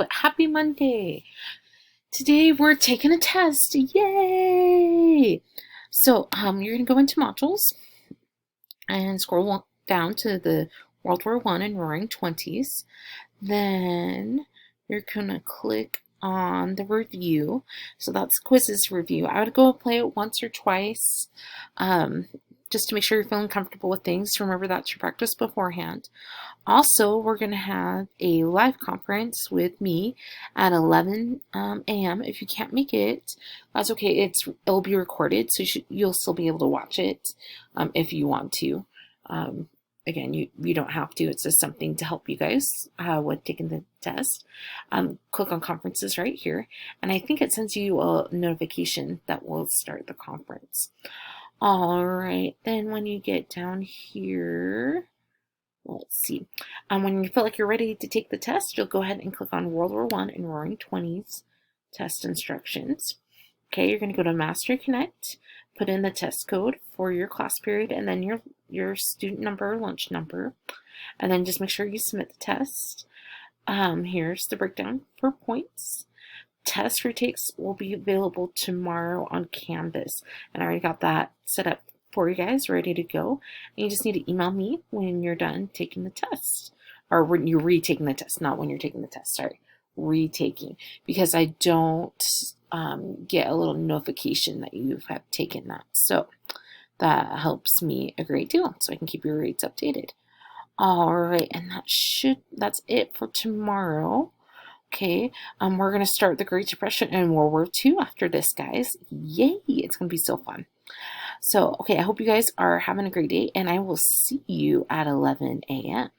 Happy Monday! Today we're taking a test. Yay! So, you're gonna go into modules and scroll down to the World War I and Roaring Twenties. Then you're gonna click on the review. So that's quizzes review. I would go play it once or twice. Just to make sure you're feeling comfortable with things. Remember that's your practice beforehand. Also, we're going to have a live conference with me at 11 a.m. If you can't make it, that's okay. It'll be recorded, so you'll still be able to watch it if you want to. Again, you don't have to. It's just something to help you guys with taking the test. Click on conferences right here, and I think it sends you a notification that will start the conference. All right, then when you get down here, let's see. When you feel like you're ready to take the test, you'll go ahead and click on World War I and Roaring Twenties test instructions. Okay, you're going to go to Master Connect, put in the test code for your class period, and then your student number or lunch number, and then just make sure you submit the test. Here's the breakdown for points. Test retakes will be available tomorrow on Canvas, and I already got that set up for you guys, ready to go. And you just need to email me when you're done taking the test, or when you're retaking the test, not when you're taking the test, sorry, retaking, because I don't get a little notification that you have taken that. So that helps me a great deal, so I can keep your rates updated. All right, and that's it for tomorrow. Okay, we're going to start the Great Depression and World War II after this, guys. Yay, it's going to be so fun. So, okay, I hope you guys are having a great day, and I will see you at 11 a.m.